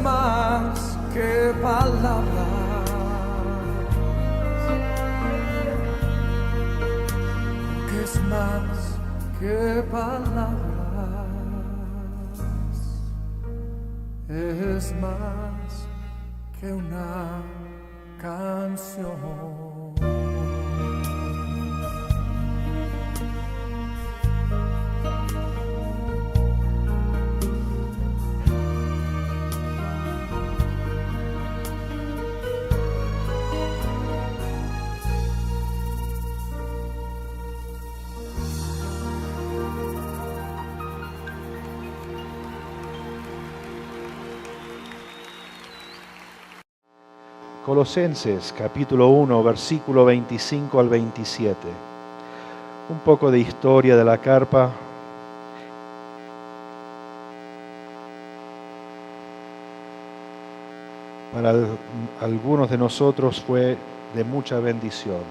más que palabras, que es más que palabras, es más que una canción. Colosenses capítulo 1, versículo 25 al 27. Un poco de historia de la carpa. Para algunos de nosotros fue de mucha bendición.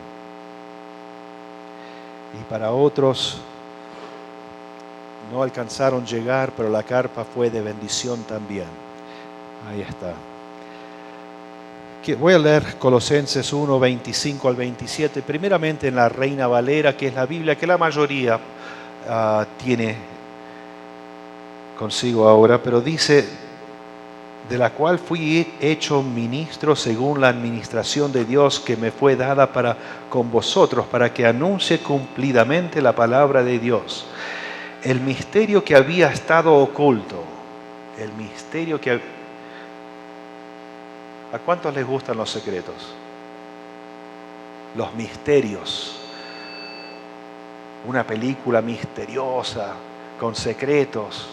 Y para otros no alcanzaron a llegar, pero la carpa fue de bendición también. Ahí está. Voy a leer Colosenses 1, 25 al 27, primeramente en la Reina Valera, que es la Biblia que la mayoría tiene consigo ahora, pero dice, de la cual fui hecho ministro según la administración de Dios que me fue dada para con vosotros, para que anuncie cumplidamente la palabra de Dios. El misterio que había estado oculto, el misterio que... ¿A cuántos les gustan los secretos? Los misterios. Una película misteriosa, con secretos.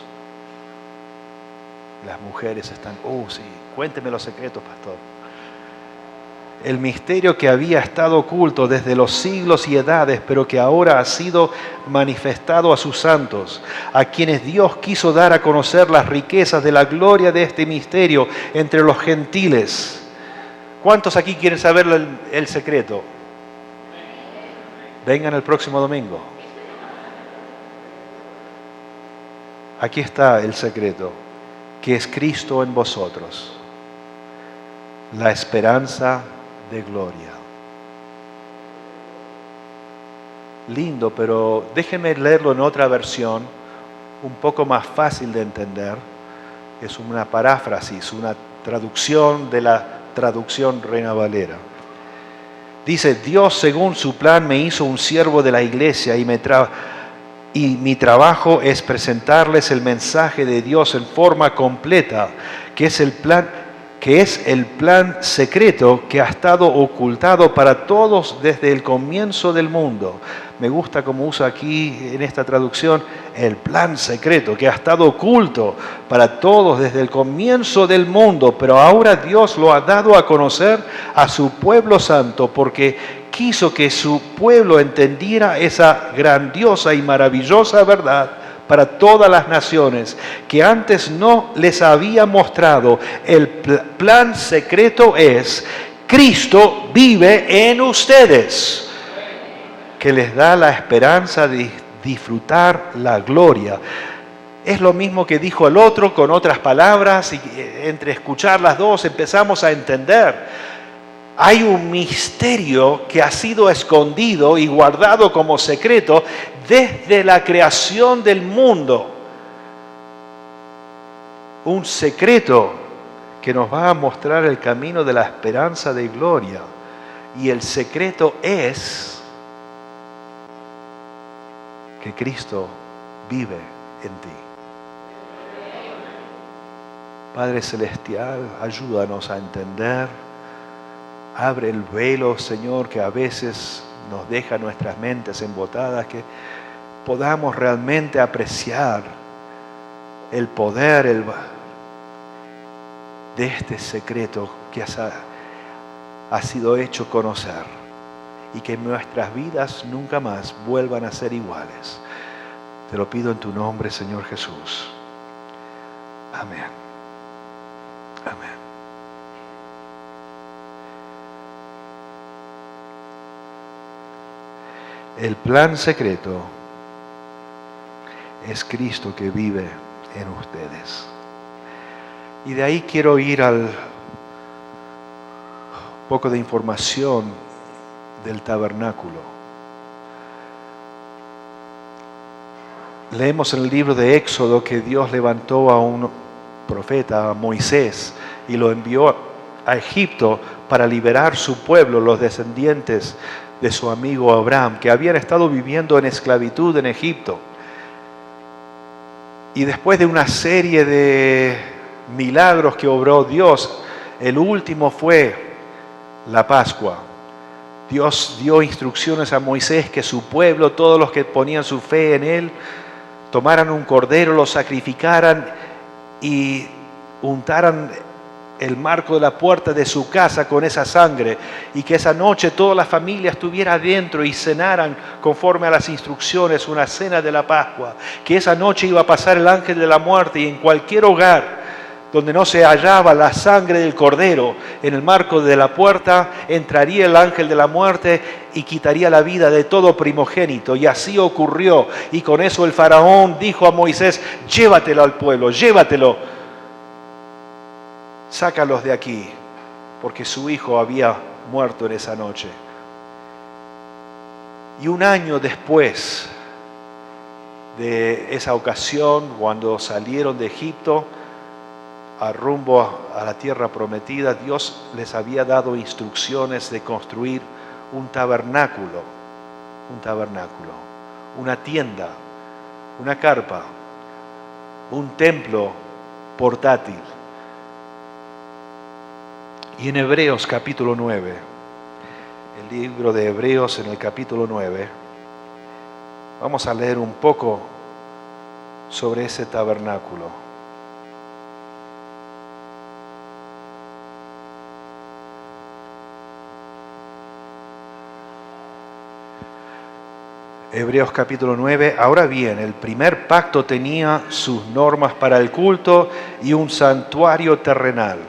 Las mujeres están, sí, cuénteme los secretos, pastor. El misterio que había estado oculto desde los siglos y edades, pero que ahora ha sido manifestado a sus santos, a quienes Dios quiso dar a conocer las riquezas de la gloria de este misterio entre los gentiles. ¿Cuántos aquí quieren saber el secreto? Vengan el próximo domingo. Aquí está el secreto, que es Cristo en vosotros, la esperanza de gloria. Lindo, pero déjenme leerlo en otra versión, un poco más fácil de entender. Es una paráfrasis, una traducción de la traducción Reina Valera. Dice, Dios según su plan me hizo un siervo de la iglesia y mi trabajo es presentarles el mensaje de Dios en forma completa, que es el plan secreto que ha estado ocultado para todos desde el comienzo del mundo. Me gusta como usa aquí en esta traducción el plan secreto que ha estado oculto para todos desde el comienzo del mundo, pero ahora Dios lo ha dado a conocer a su pueblo santo porque quiso que su pueblo entendiera esa grandiosa y maravillosa verdad para todas las naciones, que antes no les había mostrado. El plan secreto es, Cristo vive en ustedes, que les da la esperanza de disfrutar la gloria. Es lo mismo que dijo el otro con otras palabras, y entre escuchar las dos empezamos a entender. Hay un misterio que ha sido escondido y guardado como secreto desde la creación del mundo. Un secreto que nos va a mostrar el camino de la esperanza de gloria. Y el secreto es que Cristo vive en ti. Padre Celestial, ayúdanos a entender. Abre el velo, Señor, que a veces nos deja nuestras mentes embotadas, que podamos realmente apreciar el poder de este secreto que ha sido hecho conocer, y que nuestras vidas nunca más vuelvan a ser iguales. Te lo pido en tu nombre, Señor Jesús. Amén. Amén. El plan secreto es Cristo que vive en ustedes. Y de ahí quiero ir al poco de información del tabernáculo. Leemos en el libro de Éxodo que Dios levantó a un profeta, a Moisés, y lo envió a Egipto para liberar su pueblo, los descendientes de su amigo Abraham, que habían estado viviendo en esclavitud en Egipto. Y después de una serie de milagros que obró Dios, el último fue la Pascua. Dios dio instrucciones a Moisés que su pueblo, todos los que ponían su fe en él, tomaran un cordero, lo sacrificaran y untaran el marco de la puerta de su casa con esa sangre, y que esa noche toda la familia estuviera adentro y cenaran conforme a las instrucciones, una cena de la Pascua, que esa noche iba a pasar el ángel de la muerte, y en cualquier hogar donde no se hallaba la sangre del cordero en el marco de la puerta, entraría el ángel de la muerte y quitaría la vida de todo primogénito. Y así ocurrió, y con eso el faraón dijo a Moisés: llévatelo al pueblo, llévatelo, sácalos de aquí, porque su hijo había muerto en esa noche. Y un año después de esa ocasión, cuando salieron de Egipto a rumbo a la tierra prometida, Dios les había dado instrucciones de construir un tabernáculo, una tienda, una carpa, un templo portátil. Y en Hebreos capítulo 9, el libro de Hebreos en el capítulo 9, vamos a leer un poco sobre ese tabernáculo. Hebreos capítulo 9, ahora bien, el primer pacto tenía sus normas para el culto y un santuario terrenal,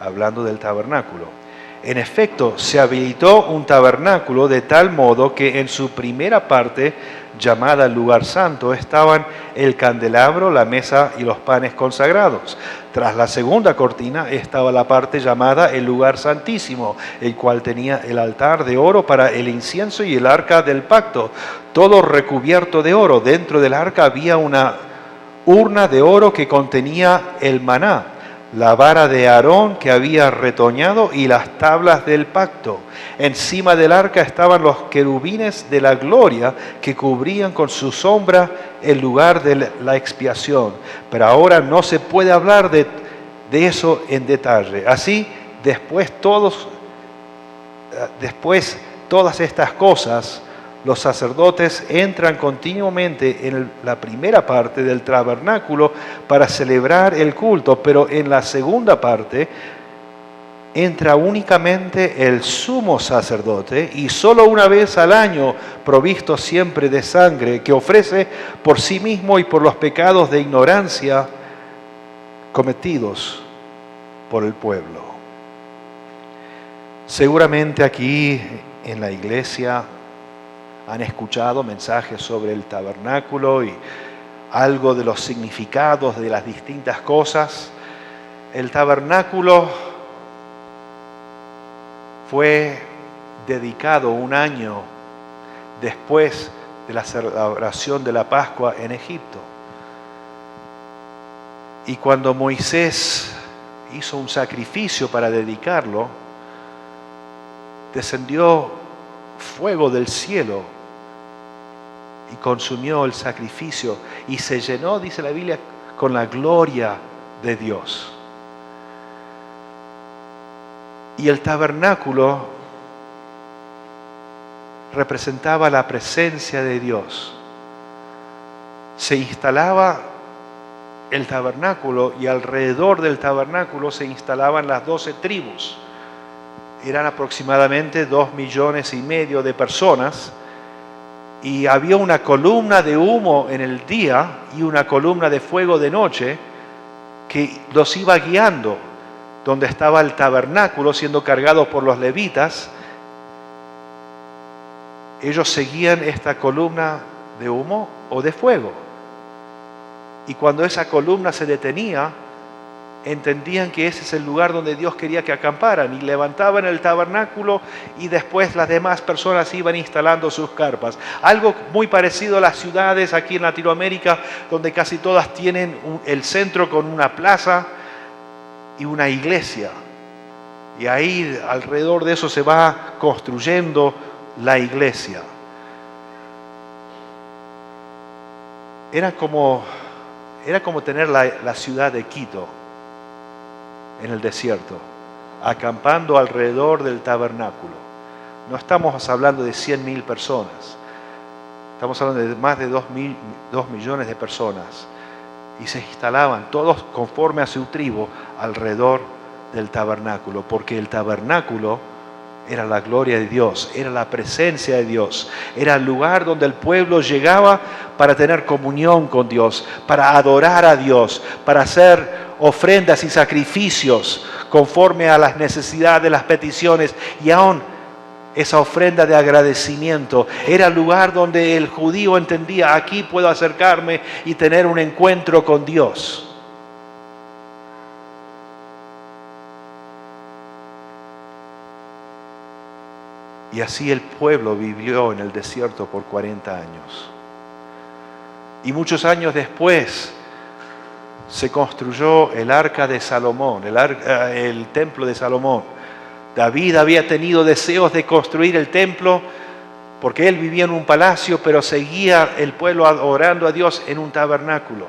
hablando del tabernáculo. En efecto, se habilitó un tabernáculo de tal modo que en su primera parte, llamada el lugar santo, estaban el candelabro, la mesa y los panes consagrados. Tras la segunda cortina estaba la parte llamada el lugar santísimo, el cual tenía el altar de oro para el incienso y el arca del pacto, todo recubierto de oro. Dentro del arca había una urna de oro que contenía el maná, la vara de Aarón que había retoñado y las tablas del pacto. Encima del arca estaban los querubines de la gloria que cubrían con su sombra el lugar de la expiación. Pero ahora no se puede hablar de eso en detalle. Así, después todas estas cosas, los sacerdotes entran continuamente en la primera parte del tabernáculo para celebrar el culto, pero en la segunda parte entra únicamente el sumo sacerdote, y solo una vez al año, provisto siempre de sangre, que ofrece por sí mismo y por los pecados de ignorancia cometidos por el pueblo. Seguramente aquí en la iglesia han escuchado mensajes sobre el tabernáculo y algo de los significados de las distintas cosas. El tabernáculo fue dedicado un año después de la celebración de la Pascua en Egipto. Y cuando Moisés hizo un sacrificio para dedicarlo, descendió fuego del cielo y consumió el sacrificio y se llenó, dice la Biblia, con la gloria de Dios. Y el tabernáculo representaba la presencia de Dios. Se instalaba el tabernáculo y alrededor del tabernáculo se instalaban las 12 tribus. Eran aproximadamente 2,5 millones de personas, y había una columna de humo en el día y una columna de fuego de noche que los iba guiando donde estaba el tabernáculo siendo cargado por los levitas. Ellos seguían esta columna de humo o de fuego, y cuando esa columna se detenía, entendían que ese es el lugar donde Dios quería que acamparan y levantaban el tabernáculo y después las demás personas iban instalando sus carpas. Algo muy parecido a las ciudades aquí en Latinoamérica, donde casi todas tienen el centro con una plaza y una iglesia. Y ahí alrededor de eso se va construyendo la iglesia. Era como tener la ciudad de Quito en el desierto, acampando alrededor del tabernáculo. No estamos hablando de 100.000 personas, estamos hablando de más de 2 millones de personas. Y se instalaban todos conforme a su tribu alrededor del tabernáculo, porque el tabernáculo era la gloria de Dios, era la presencia de Dios, era el lugar donde el pueblo llegaba para tener comunión con Dios, para adorar a Dios, para hacer ofrendas y sacrificios conforme a las necesidades, las peticiones, y aún esa ofrenda de agradecimiento. Era el lugar donde el judío entendía: aquí puedo acercarme y tener un encuentro con Dios. Y así el pueblo vivió en el desierto por 40 años. Y muchos años después se construyó el arca de Salomón, el templo de Salomón. David había tenido deseos de construir el templo porque él vivía en un palacio, pero seguía el pueblo adorando a Dios en un tabernáculo.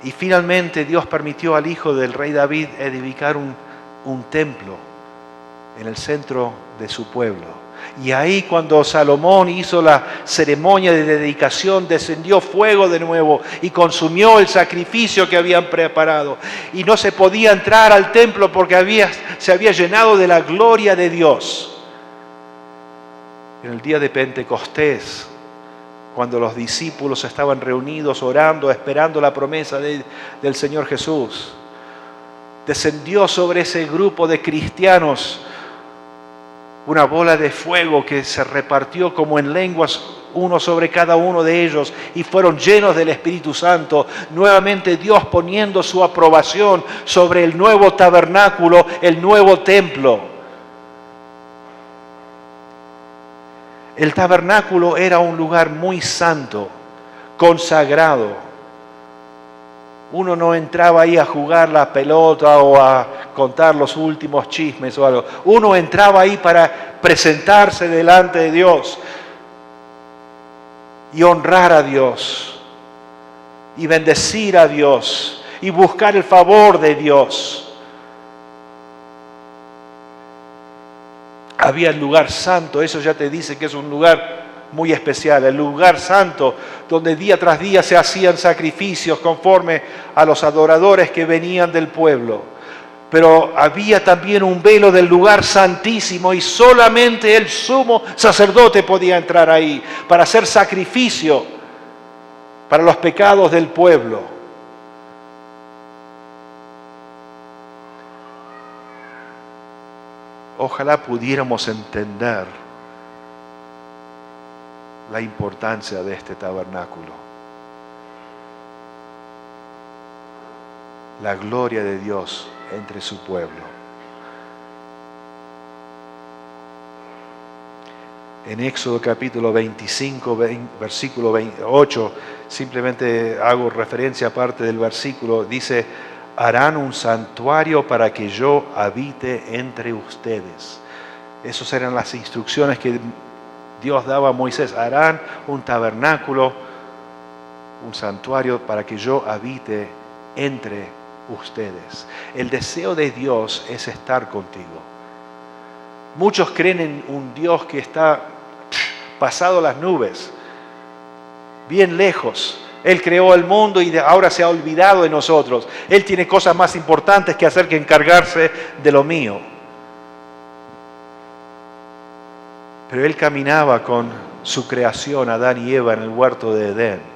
Y finalmente Dios permitió al hijo del rey David edificar un templo en el centro de su pueblo. Y ahí, cuando Salomón hizo la ceremonia de dedicación, descendió fuego de nuevo y consumió el sacrificio que habían preparado. Y no se podía entrar al templo porque se había llenado de la gloria de Dios. En el día de Pentecostés, cuando los discípulos estaban reunidos orando, esperando la promesa del Señor Jesús, descendió sobre ese grupo de cristianos una bola de fuego que se repartió como en lenguas, uno sobre cada uno de ellos, y fueron llenos del Espíritu Santo. Nuevamente Dios poniendo su aprobación sobre el nuevo tabernáculo, el nuevo templo. El tabernáculo era un lugar muy santo, consagrado. Uno no entraba ahí a jugar la pelota o a contar los últimos chismes o algo. Uno entraba ahí para presentarse delante de Dios y honrar a Dios y bendecir a Dios y buscar el favor de Dios. Había el lugar santo, eso ya te dice que es un lugar muy especial, el lugar santo, donde día tras día se hacían sacrificios conforme a los adoradores que venían del pueblo. Pero había también un velo del lugar santísimo y solamente el sumo sacerdote podía entrar ahí para hacer sacrificio para los pecados del pueblo. Ojalá pudiéramos entender la importancia de este tabernáculo. La gloria de Dios entre su pueblo. En Éxodo capítulo 25, versículo 28, simplemente hago referencia aparte del versículo, dice: harán un santuario para que yo habite entre ustedes. Esas eran las instrucciones que Dios daba a Moisés: harán un tabernáculo, un santuario para que yo habite entre ustedes. El deseo de Dios es estar contigo. Muchos creen en un Dios que está pasado las nubes, bien lejos. Él creó el mundo y ahora se ha olvidado de nosotros. Él tiene cosas más importantes que hacer que encargarse de lo mío. Pero Él caminaba con su creación, Adán y Eva, en el huerto de Edén.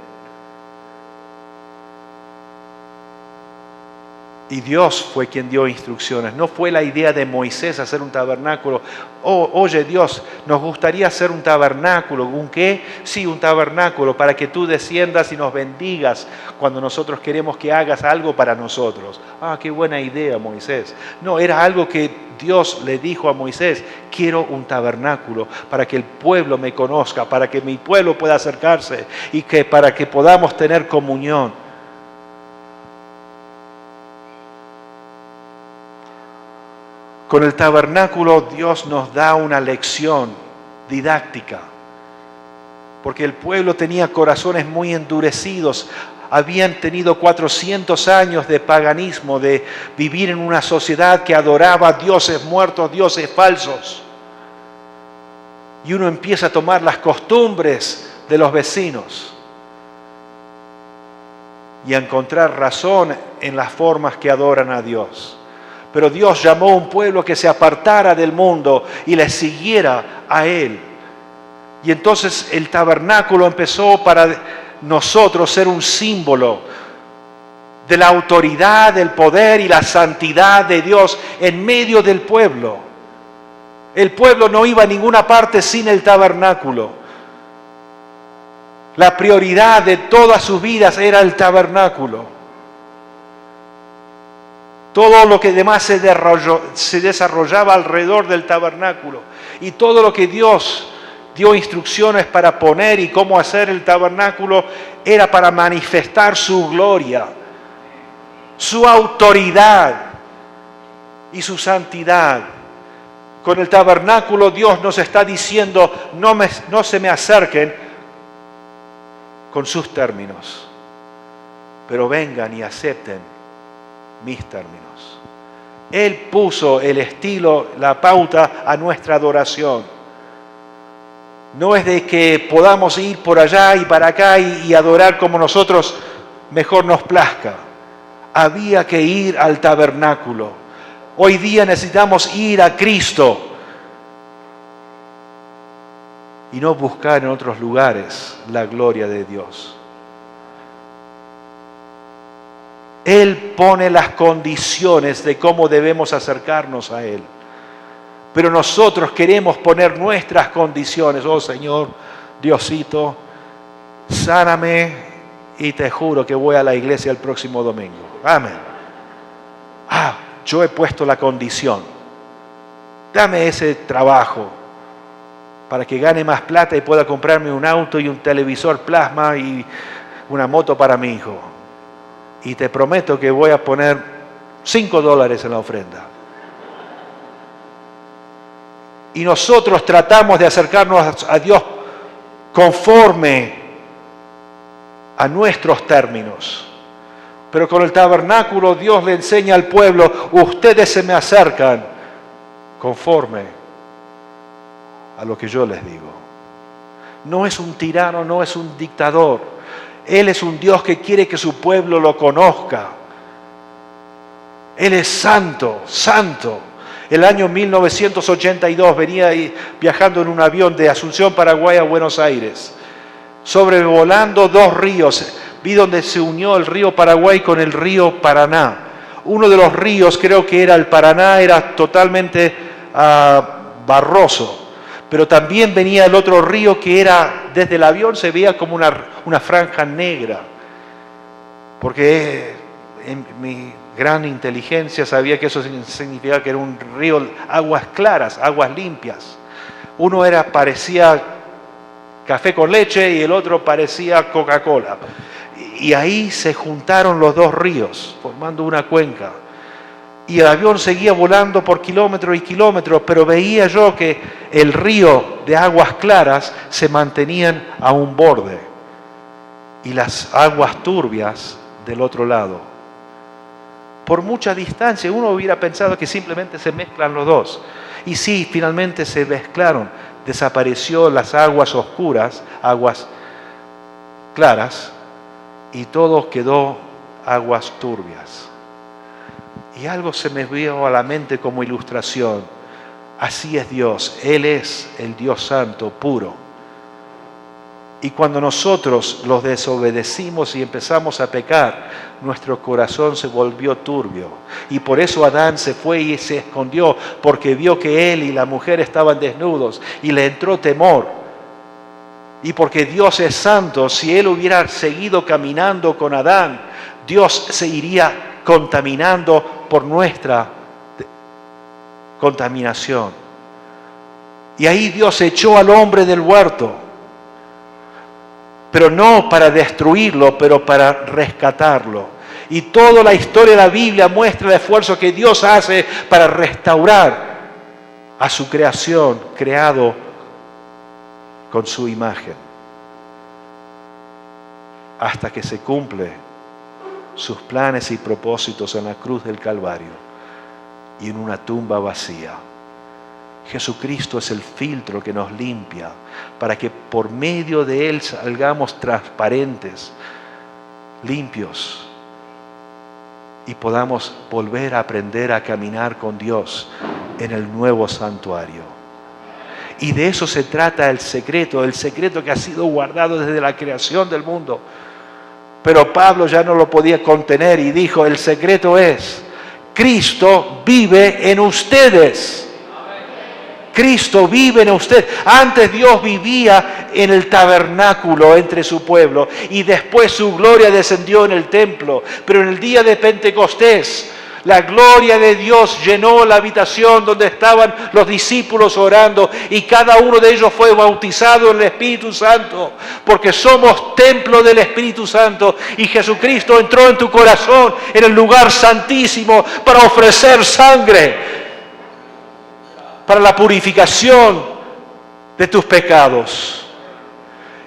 Y Dios fue quien dio instrucciones. No fue la idea de Moisés hacer un tabernáculo. Oh, oye Dios, nos gustaría hacer un tabernáculo. ¿Un qué? Sí, un tabernáculo para que tú desciendas y nos bendigas cuando nosotros queremos que hagas algo para nosotros. Ah, qué buena idea, Moisés. No, era algo que Dios le dijo a Moisés: quiero un tabernáculo para que el pueblo me conozca, para que mi pueblo pueda acercarse y que para que podamos tener comunión. Con el tabernáculo Dios nos da una lección didáctica, porque el pueblo tenía corazones muy endurecidos, habían tenido 400 años de paganismo, de vivir en una sociedad que adoraba dioses muertos, dioses falsos. Y uno empieza a tomar las costumbres de los vecinos y a encontrar razón en las formas que adoran a Dios. Pero Dios llamó a un pueblo que se apartara del mundo y le siguiera a Él. Y entonces el tabernáculo empezó para nosotros ser un símbolo de la autoridad, del poder y la santidad de Dios en medio del pueblo. El pueblo no iba a ninguna parte sin el tabernáculo. La prioridad de todas sus vidas era el tabernáculo. Todo lo que demás se desarrollaba alrededor del tabernáculo. Y todo lo que Dios dio instrucciones para poner y cómo hacer el tabernáculo era para manifestar su gloria, su autoridad y su santidad. Con el tabernáculo Dios nos está diciendo: no se me acerquen con sus términos, pero vengan y acepten mis términos. Él puso el estilo, la pauta a nuestra adoración. No es de que podamos ir por allá y para acá y adorar como nosotros mejor nos plazca. Había que ir al tabernáculo. Hoy día necesitamos ir a Cristo y no buscar en otros lugares la gloria de Dios. Él pone las condiciones de cómo debemos acercarnos a Él. Pero nosotros queremos poner nuestras condiciones. Oh Señor, Diosito, sáname y te juro que voy a la iglesia el próximo domingo. Amén. Yo he puesto la condición. Dame ese trabajo para que gane más plata y pueda comprarme un auto y un televisor plasma y una moto para mi hijo. Y te prometo que voy a poner $5 en la ofrenda. Y nosotros tratamos de acercarnos a Dios conforme a nuestros términos. Pero con el tabernáculo Dios le enseña al pueblo: ustedes se me acercan conforme a lo que yo les digo. No es un tirano, no es un dictador. Él es un Dios que quiere que su pueblo lo conozca. Él es santo, santo. El año 1982 venía viajando en un avión de Asunción, Paraguay a Buenos Aires, sobrevolando 2 ríos. Vi donde se unió el río Paraguay con el río Paraná. Uno de los ríos, creo que era el Paraná, era totalmente barroso. Pero también venía el otro río que era, desde el avión se veía como una franja negra. Porque en mi gran inteligencia sabía que eso significaba que era un río, aguas claras, aguas limpias. Uno parecía café con leche y el otro parecía Coca-Cola. Y ahí se juntaron los 2 ríos, formando una cuenca. Y el avión seguía volando por kilómetros y kilómetros, pero veía yo que el río de aguas claras se mantenían a un borde y las aguas turbias del otro lado. Por mucha distancia, uno hubiera pensado que simplemente se mezclan los dos. Y sí, finalmente se mezclaron. Desapareció las aguas oscuras, aguas claras, y todo quedó aguas turbias. Y algo se me vio a la mente como ilustración. Así es Dios. Él es el Dios santo, puro. Y cuando nosotros los desobedecimos y empezamos a pecar, nuestro corazón se volvió turbio. Y por eso Adán se fue y se escondió, porque vio que él y la mujer estaban desnudos y le entró temor. Y porque Dios es santo, si él hubiera seguido caminando con Adán, Dios se iría contaminando por nuestra contaminación. Y ahí Dios echó al hombre del huerto. Pero no para destruirlo, pero para rescatarlo. Y toda la historia de la Biblia muestra el esfuerzo que Dios hace para restaurar a su creación, creado con su imagen, hasta que se cumple sus planes y propósitos en la cruz del Calvario y en una tumba vacía. Jesucristo es el filtro que nos limpia para que por medio de Él salgamos transparentes, limpios y podamos volver a aprender a caminar con Dios en el nuevo santuario. Y de eso se trata el secreto que ha sido guardado desde la creación del mundo. Pero Pablo ya no lo podía contener y dijo, el secreto es, Cristo vive en ustedes. Cristo vive en usted. Antes Dios vivía en el tabernáculo entre su pueblo y después su gloria descendió en el templo. Pero en el día de Pentecostés, la gloria de Dios llenó la habitación donde estaban los discípulos orando y cada uno de ellos fue bautizado en el Espíritu Santo, porque somos templo del Espíritu Santo y Jesucristo entró en tu corazón en el lugar santísimo para ofrecer sangre para la purificación de tus pecados.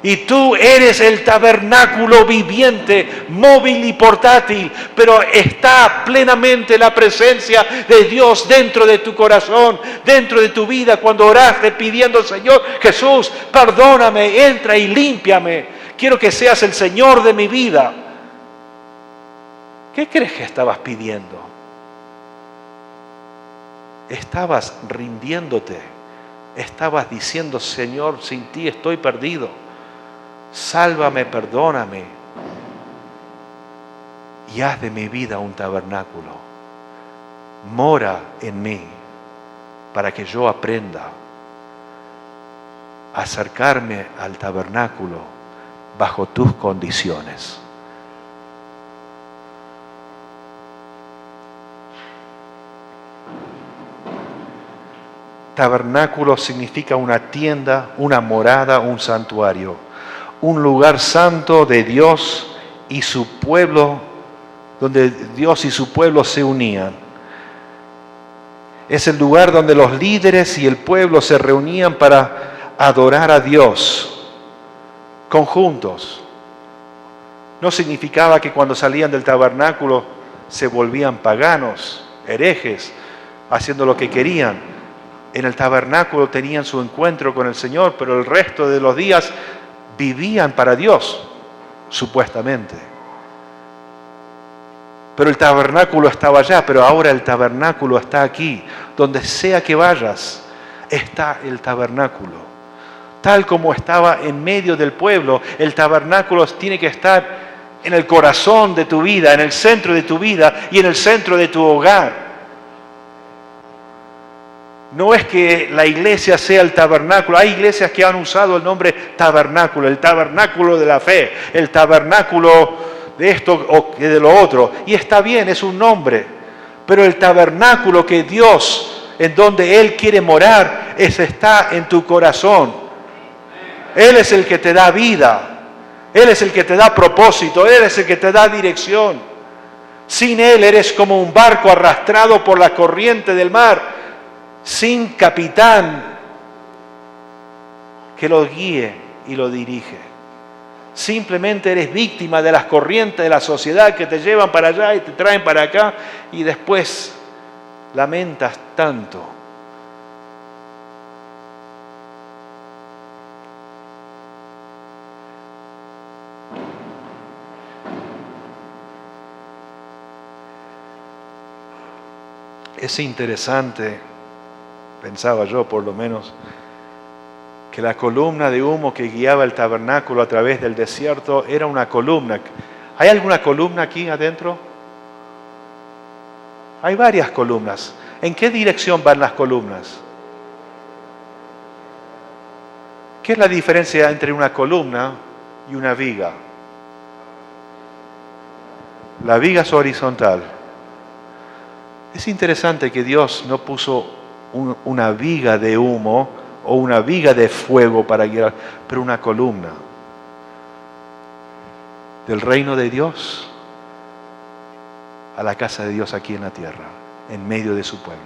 Y tú eres el tabernáculo viviente, móvil y portátil, pero está plenamente la presencia de Dios dentro de tu corazón, dentro de tu vida, cuando oraste pidiendo, Señor Jesús, perdóname, entra y límpiame. Quiero que seas el Señor de mi vida. ¿Qué crees que estabas pidiendo? Estabas rindiéndote, estabas diciendo, Señor, sin ti estoy perdido, sálvame, perdóname, y haz de mi vida un tabernáculo, mora en mí, para que yo aprenda a acercarme al tabernáculo bajo tus condiciones. Tabernáculo significa una tienda, una morada, un santuario, un lugar santo de Dios y su pueblo, donde Dios y su pueblo se unían. Es el lugar donde los líderes y el pueblo se reunían para adorar a Dios conjuntos. No significaba que cuando salían del tabernáculo se volvían paganos, herejes, haciendo lo que querían. En el tabernáculo tenían su encuentro con el Señor, pero el resto de los días vivían para Dios, supuestamente. Pero el tabernáculo estaba allá, pero ahora el tabernáculo está aquí. Donde sea que vayas, está el tabernáculo. Tal como estaba en medio del pueblo, el tabernáculo tiene que estar en el corazón de tu vida, en el centro de tu vida y en el centro de tu hogar. No es que la iglesia sea el tabernáculo. Hay iglesias que han usado el nombre tabernáculo, el tabernáculo de la fe, el tabernáculo de esto o de lo otro. Y está bien, es un nombre. Pero el tabernáculo que Dios, en donde Él quiere morar, está en tu corazón. Él es el que te da vida. Él es el que te da propósito. Él es el que te da dirección. Sin Él eres como un barco arrastrado por la corriente del mar, sin capitán que lo guíe y lo dirige. Simplemente eres víctima de las corrientes de la sociedad que te llevan para allá y te traen para acá y después lamentas tanto. Es interesante, pensaba yo por lo menos, que la columna de humo que guiaba el tabernáculo a través del desierto era una columna. ¿Hay alguna columna aquí adentro? Hay varias columnas. ¿En qué dirección van las columnas? ¿Qué es la diferencia entre una columna y una viga? La viga es horizontal. Es interesante que Dios no puso una viga de humo o una viga de fuego para guiar, pero una columna del reino de Dios a la casa de Dios aquí en la tierra, en medio de su pueblo,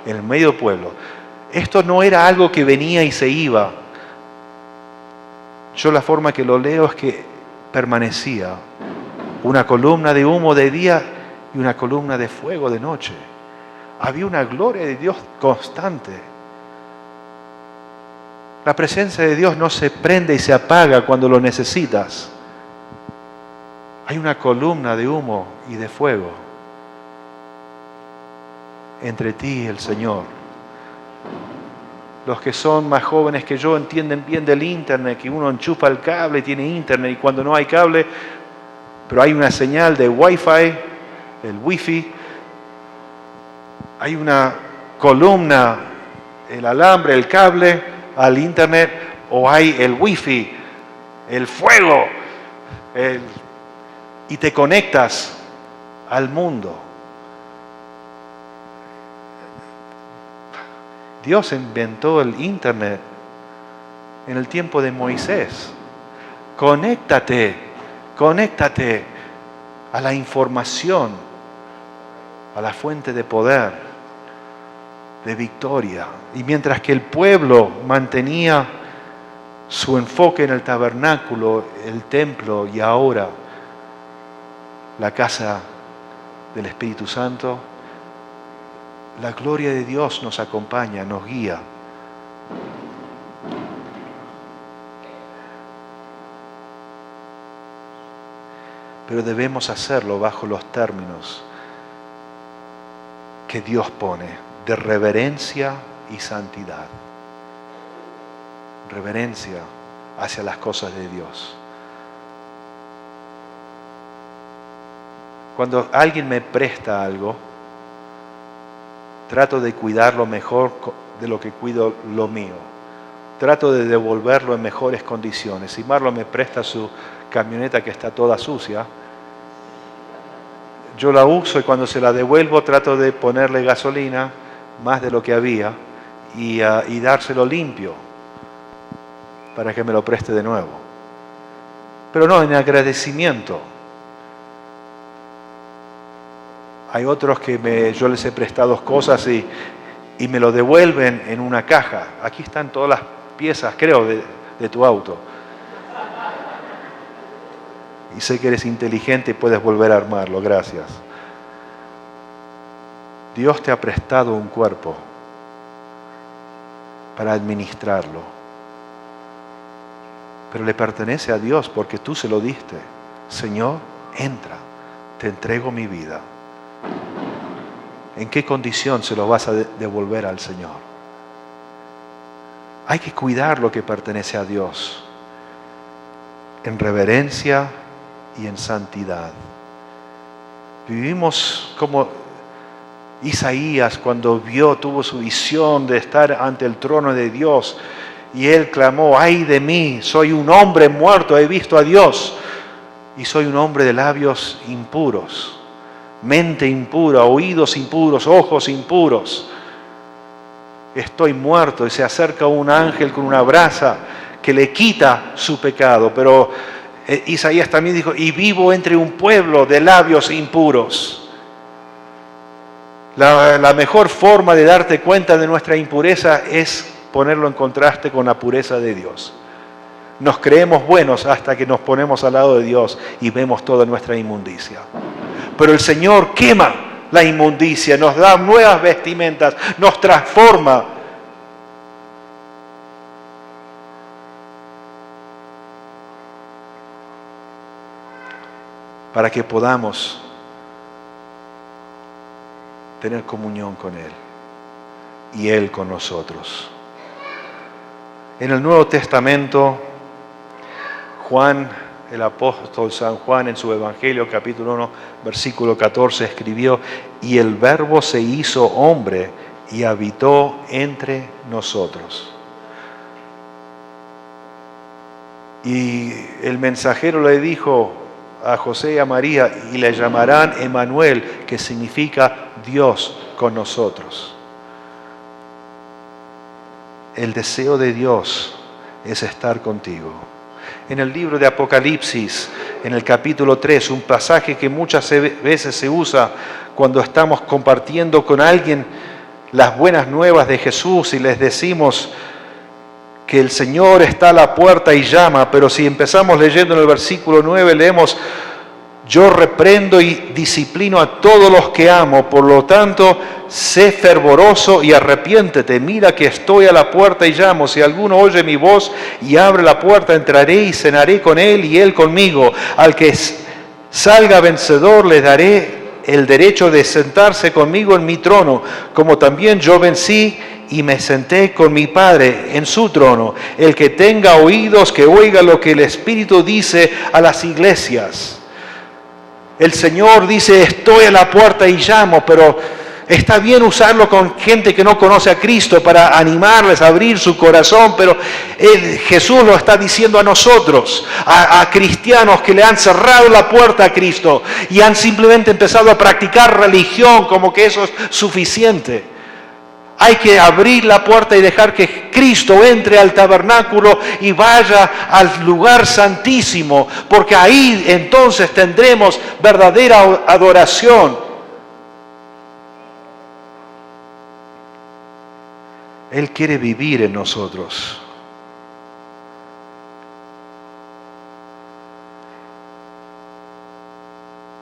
en el medio del pueblo. Esto no era algo que venía y se iba. Yo la forma que lo leo es que permanecía una columna de humo de día y una columna de fuego de noche. Había una gloria de Dios constante. La presencia de Dios no se prende y se apaga cuando lo necesitas. Hay una columna de humo y de fuego entre ti y el Señor. Los que son más jóvenes que yo entienden bien del internet, que uno enchufa el cable y tiene internet, y cuando no hay cable, pero hay una señal de Wi-Fi, el Wi-Fi, hay una columna, el alambre, el cable al internet, o hay el Wi-Fi, el fuego, y te conectas al mundo. Dios inventó el internet en el tiempo de Moisés. Conéctate a la información, a la fuente de poder, de victoria. Y mientras que el pueblo mantenía su enfoque en el tabernáculo, el templo y ahora la casa del Espíritu Santo, la gloria de Dios nos acompaña, nos guía. Pero debemos hacerlo bajo los términos que Dios pone de reverencia y santidad. Reverencia hacia las cosas de Dios. Cuando alguien me presta algo, trato de cuidarlo mejor de lo que cuido lo mío. Trato de devolverlo en mejores condiciones. Si Marlon me presta su camioneta que está toda sucia, yo la uso y cuando se la devuelvo trato de ponerle gasolina, más de lo que había, y dárselo limpio para que me lo preste de nuevo. Pero no, en agradecimiento. Hay otros que yo les he prestado cosas y me lo devuelven en una caja. Aquí están todas las piezas, creo, de tu auto. Y sé que eres inteligente y puedes volver a armarlo, gracias. Dios te ha prestado un cuerpo para administrarlo. Pero le pertenece a Dios porque tú se lo diste. Señor, entra, te entrego mi vida. ¿En qué condición se lo vas a devolver al Señor? Hay que cuidar lo que pertenece a Dios en reverencia y en santidad. Vivimos como Isaías cuando tuvo su visión de estar ante el trono de Dios y él clamó: ay de mí, soy un hombre muerto, he visto a Dios y soy un hombre de labios impuros, mente impura, oídos impuros, ojos impuros. Estoy muerto. Y se acerca un ángel con una brasa que le quita su pecado, pero Isaías también dijo: y vivo entre un pueblo de labios impuros. La mejor forma de darte cuenta de nuestra impureza es ponerlo en contraste con la pureza de Dios. Nos creemos buenos hasta que nos ponemos al lado de Dios y vemos toda nuestra inmundicia. Pero el Señor quema la inmundicia, nos da nuevas vestimentas, nos transforma. Para que podamos tener comunión con Él y Él con nosotros. En el Nuevo Testamento, Juan, el apóstol San Juan, en su Evangelio, capítulo 1, versículo 14, escribió: y el Verbo se hizo hombre y habitó entre nosotros. Y el mensajero le dijo a José y a María: y le llamarán Emmanuel, que significa Dios con nosotros. El deseo de Dios es estar contigo. En el libro de Apocalipsis, en el capítulo 3, un pasaje que muchas veces se usa cuando estamos compartiendo con alguien las buenas nuevas de Jesús y les decimos que el Señor está a la puerta y llama, pero si empezamos leyendo en el versículo 9, leemos: yo reprendo y disciplino a todos los que amo, por lo tanto, sé fervoroso y arrepiéntete. Mira que estoy a la puerta y llamo. Si alguno oye mi voz y abre la puerta, entraré y cenaré con él y él conmigo. Al que salga vencedor le daré el derecho de sentarse conmigo en mi trono, como también yo vencí y me senté con mi Padre en su trono. El que tenga oídos, que oiga lo que el Espíritu dice a las iglesias. El Señor dice: estoy a la puerta y llamo, pero está bien usarlo con gente que no conoce a Cristo para animarles a abrir su corazón, pero Jesús lo está diciendo a nosotros, a cristianos que le han cerrado la puerta a Cristo y han simplemente empezado a practicar religión como que eso es suficiente. Hay que abrir la puerta y dejar que Cristo entre al tabernáculo y vaya al lugar santísimo, porque ahí entonces tendremos verdadera adoración. Él quiere vivir en nosotros.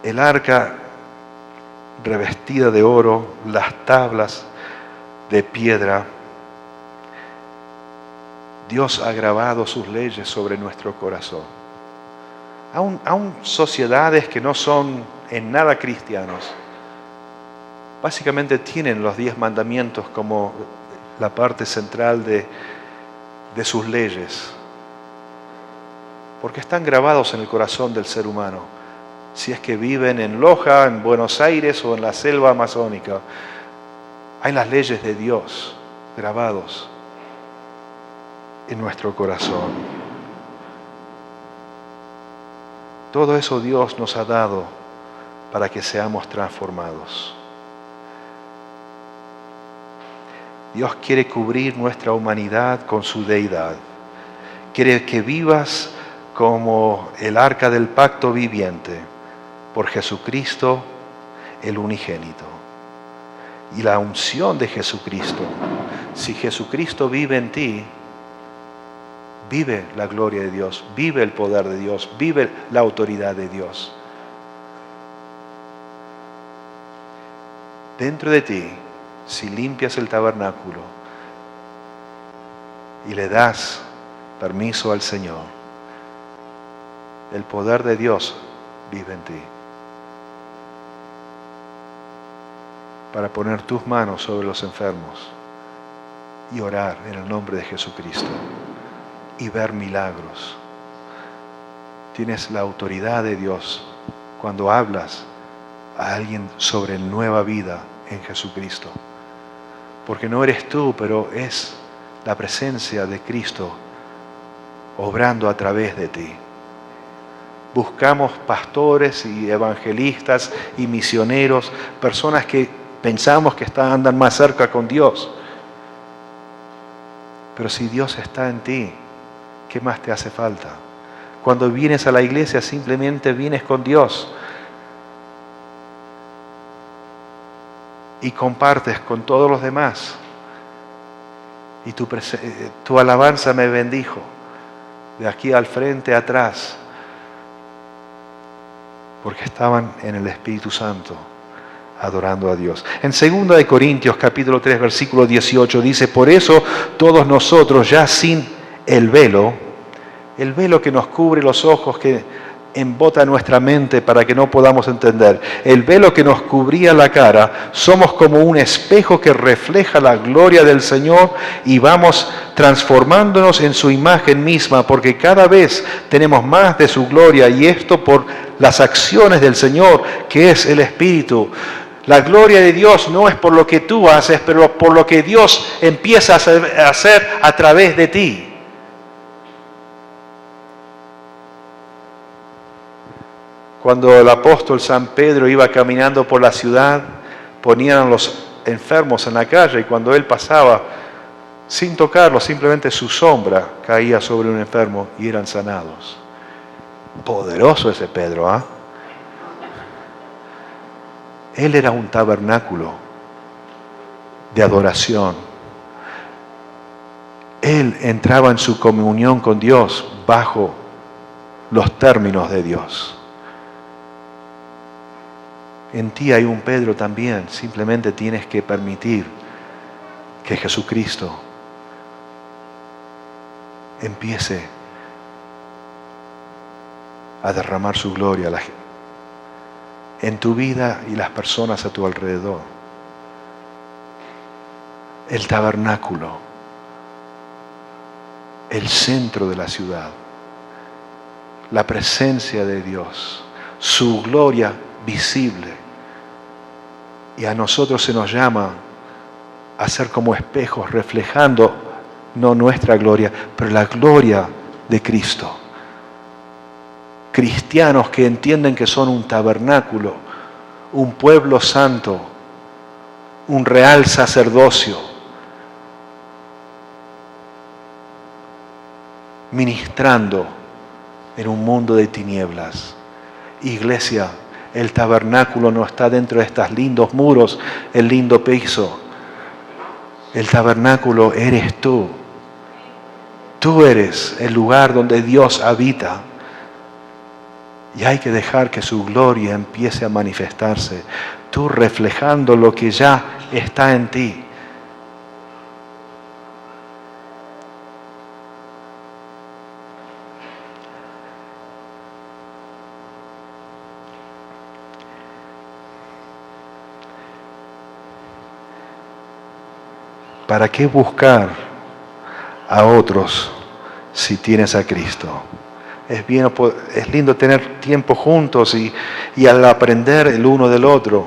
El arca revestida de oro, las tablas de piedra. Dios ha grabado sus leyes sobre nuestro corazón. Aún sociedades que no son en nada cristianos, básicamente tienen los 10 mandamientos como la parte central de sus leyes, porque están grabados en el corazón del ser humano. Si es que viven en Loja, en Buenos Aires o en la selva amazónica, hay las leyes de Dios grabados en nuestro corazón. Todo eso Dios nos ha dado para que seamos transformados. Dios quiere cubrir nuestra humanidad con su deidad. Quiere que vivas como el arca del pacto viviente por Jesucristo, el unigénito. Y la unción de Jesucristo. Si Jesucristo vive en ti, vive la gloria de Dios, vive el poder de Dios, vive la autoridad de Dios. Dentro de ti, si limpias el tabernáculo y le das permiso al Señor, el poder de Dios vive en ti. Para poner tus manos sobre los enfermos y orar en el nombre de Jesucristo y ver milagros. Tienes la autoridad de Dios cuando hablas a alguien sobre nueva vida en Jesucristo. Porque no eres tú, pero es la presencia de Cristo obrando a través de ti. Buscamos pastores y evangelistas y misioneros, personas que pensamos que andan más cerca con Dios. Pero si Dios está en ti, ¿qué más te hace falta? Cuando vienes a la iglesia simplemente vienes con Dios y compartes con todos los demás. Y tu alabanza me bendijo, de aquí al frente, atrás, porque estaban en el Espíritu Santo adorando a Dios. En 2 Corintios capítulo 3 versículo 18 dice: por eso todos nosotros, ya sin el velo que nos cubre los ojos, que embota nuestra mente para que no podamos entender. El velo que nos cubría la cara, somos como un espejo que refleja la gloria del Señor y vamos transformándonos en su imagen misma, porque cada vez tenemos más de su gloria, y esto por las acciones del Señor, que es el Espíritu. La gloria de Dios no es por lo que tú haces, pero por lo que Dios empieza a hacer a través de ti. Cuando el apóstol San Pedro iba caminando por la ciudad, ponían a los enfermos en la calle, y cuando él pasaba, sin tocarlo, simplemente su sombra caía sobre un enfermo y eran sanados. Poderoso ese Pedro, ¿ah? Él era un tabernáculo de adoración. Él entraba en su comunión con Dios bajo los términos de Dios. En ti hay un Pedro también. Simplemente tienes que permitir que Jesucristo empiece a derramar su gloria en tu vida y las personas a tu alrededor. El tabernáculo, el centro de la ciudad, la presencia de Dios, su gloria visible. Y a nosotros se nos llama a ser como espejos reflejando no nuestra gloria, pero la gloria de Cristo. Cristianos que entienden que son un tabernáculo, un pueblo santo, un real sacerdocio, ministrando en un mundo de tinieblas. Iglesia, el tabernáculo no está dentro de estos lindos muros, el lindo piso. El tabernáculo eres tú. Tú eres el lugar donde Dios habita. Y hay que dejar que su gloria empiece a manifestarse. Tú reflejando lo que ya está en ti. ¿Para qué buscar a otros si tienes a Cristo? Es lindo tener tiempo juntos y al aprender el uno del otro.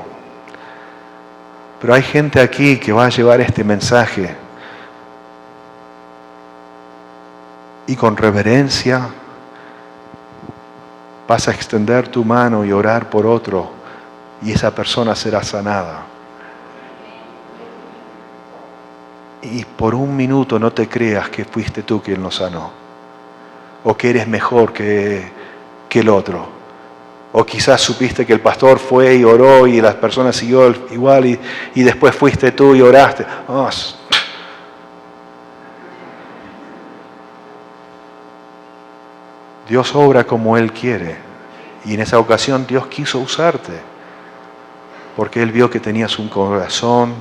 Pero hay gente aquí que va a llevar este mensaje y con reverencia vas a extender tu mano y orar por otro, y esa persona será sanada. Y por un minuto no te creas que fuiste tú quien lo sanó, o que eres mejor que el otro, o quizás supiste que el pastor fue y oró y las personas siguió igual y después fuiste tú y oraste. Oh, Dios obra como Él quiere, y en esa ocasión Dios quiso usarte porque Él vio que tenías un corazón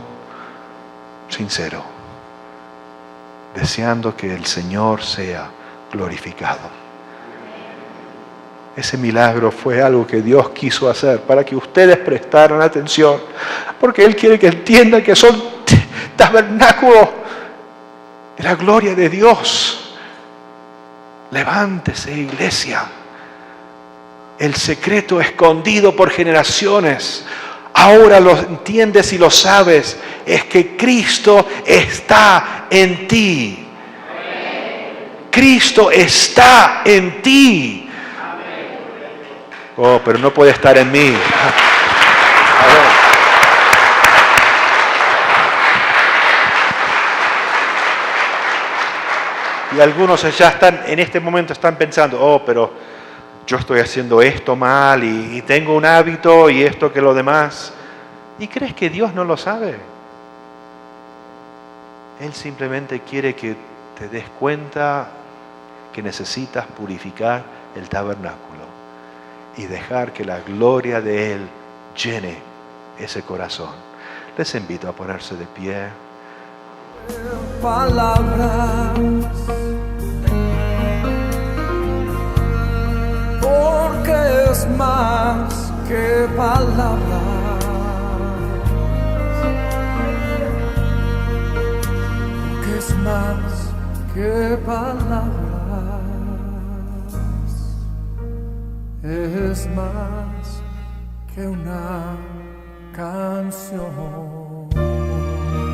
sincero, deseando que el Señor sea glorificado. Ese milagro fue algo que Dios quiso hacer para que ustedes prestaran atención, porque Él quiere que entiendan que son tabernáculos de la gloria de Dios. Levántese, iglesia. El secreto escondido por generaciones, ahora lo entiendes y lo sabes, es que Cristo está en ti. Cristo está en ti. Oh, pero no puede estar en mí. Y algunos ya están, en este momento están pensando, oh, pero yo estoy haciendo esto mal y tengo un hábito y esto que lo demás. ¿Y crees que Dios no lo sabe? Él simplemente quiere que te des cuenta que necesitas purificar el tabernáculo y dejar que la gloria de Él llene ese corazón. Les invito a ponerse de pie. Palabras, porque palabras, que es más que palabras, es más que una canción.